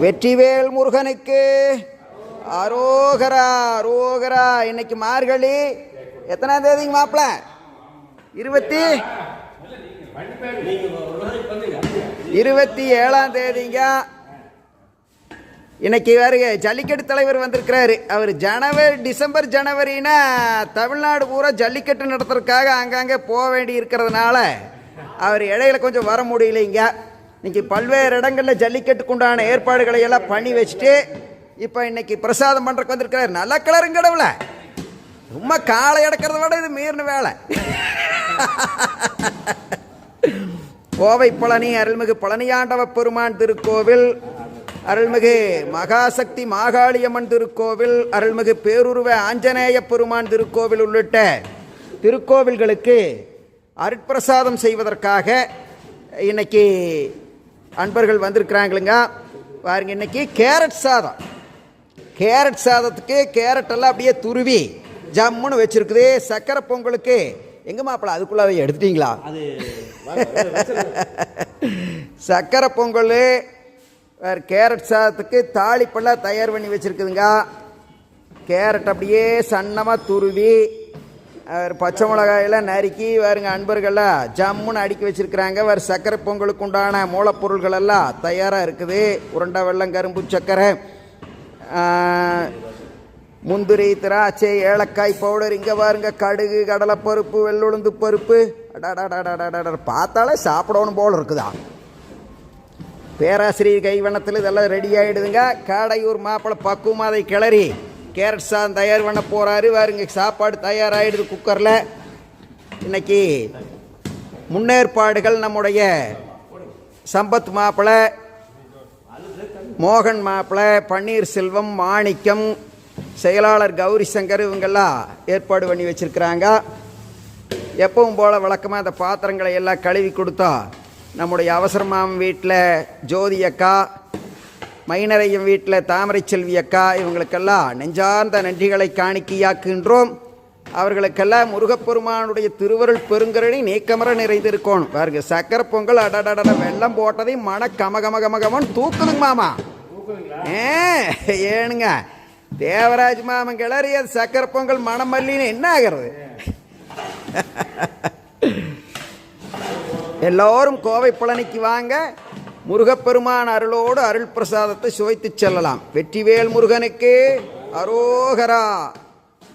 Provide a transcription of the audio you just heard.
வெற்றிவேல் முருகனுக்கு அரோகரா அரோகரா. இன்னைக்கு மார்கழி எத்தனாம் தேதிங்க மாப்பிள்ள? 27ஆம் தேதிங்க. இன்னைக்கு வருக ஜல்லிக்கட்டு தலைவர் வந்திருக்கிறாரு. அவர் டிசம்பர் ஜனவரினா தமிழ்நாடு பூரா ஜல்லிக்கட்டு நடத்துறதுக்காக அங்கங்கே போக வேண்டி இருக்கிறதுனால அவர் இடையில கொஞ்சம் வர முடியலைங்க. இன்னைக்கு பல்வேறு இடங்களில் ஜல்லிக்கட்டுக்கு உண்டான ஏற்பாடுகளை எல்லாம் பண்ணி வச்சுட்டு இப்போ இன்னைக்கு பிரசாதம் பண்ணுறக்கு வந்திருக்கிறாரு. நல்ல கலருங்க கடவுள, சும்மா காலை அடக்கிறத விட இது மீறின வேலை. கோவை பழனி அருள்மிகு பழனியாண்டவ பெருமான் திருக்கோவில், அருள்மிகு மகாசக்தி மாகாளியம்மன் திருக்கோவில், அருள்மிகு பேருருவ ஆஞ்சநேய பெருமான் திருக்கோவில் உள்ளிட்ட திருக்கோவில்களுக்கு அருட்பிரசாதம் செய்வதற்காக இன்னைக்கு அன்பர்கள் வந்திருக்கிறாங்களுங்க. பாருங்க, இன்னைக்கு கேரட் சாதம். கேரட் சாதத்துக்கு கேரட் எல்லாம் அப்படியே துருவி ஜம்முன்னு வச்சிருக்குது. சக்கரை பொங்கலுக்கு எங்க மாப்பிள்ள அதுக்குள்ள அதை எடுத்துட்டீங்களா? சக்கரை பொங்கல் வேறு கேரட் சாதத்துக்கு தாளிப்பெல்லாம் தயார் பண்ணி வச்சுருக்குதுங்க. கேரட் அப்படியே சன்னமாக துருவி பச்சை மிளகாயெல்லாம் நறுக்கி வேறுங்க அன்பர்கள்லாம் ஜம்முன்னு அடுக்கி வச்சுருக்குறாங்க. வேறு சர்க்கரை பொங்கலுக்கு உண்டான மூலப்பொருள்கள் எல்லாம் தயாராக இருக்குது. உருண்டை வெல்லம், கரும்பு சர்க்கரை, முந்திரி, திராட்சை, ஏலக்காய் பவுடர், இங்கே பாருங்க கடுகு, கடலைப்பருப்பு, வெள்ளுளுந்து பருப்பு. பார்த்தாலே சாப்பிடணும் போல் இருக்குதா. பேராசிரியர் கைவண்ணத்தில் இதெல்லாம் ரெடி ஆகிடுதுங்க. காடையூர் மாப்பிள்ளை பக்குவமாக அதை கிளறி கேரட் சாதம் தயார் பண்ண போகிறாரு. பாருங்க சாப்பாடு தயாராகிடுது குக்கரில். இன்னைக்கு முன்னேற்பாடுகள் நம்முடைய சம்பத் மாப்பிள்ளை, மோகன் மாப்பிள்ளை, பன்னீர்செல்வம், மாணிக்கம், செயலாளர் கௌரி சங்கர் இவங்கெல்லாம் ஏற்பாடு பண்ணி வச்சுருக்கிறாங்க. எப்பவும் போல் வழக்கமாக அந்த பாத்திரங்களை எல்லாம் கழுவி கொடுத்தா நம்முடைய அவசரமாம் வீட்டில் ஜோதி அக்கா, மைனரையம் வீட்டில் தாமரை செல்வி அக்கா இவங்களுக்கெல்லாம் நெஞ்சார்ந்த நன்றிகளை காணிக்கையாக்குகின்றோம். அவர்களுக்கெல்லாம் முருகப்பெருமானுடைய திருவருள் பெருங்கரணி நீக்கமர நிறைந்திருக்கணும். பாருங்க சக்கரை பொங்கல் அடடட வெள்ளம் போட்டதையும் மன கமகமகமகமன்னு தூக்குதுங்க மாமா. ஏனுங்க தேவராஜ் மாமன் கிளறி அது சக்கரை பொங்கல் மணமல்லின்னு என்ன ஆகிறது? எல்லோரும் கோவை பழனிக்கு வாங்க, முருகப்பெருமான் அருளோடு அருள் பிரசாதத்தை சுவைத்து செல்லலாம். வெற்றிவேல் முருகனுக்கு அரோகரா.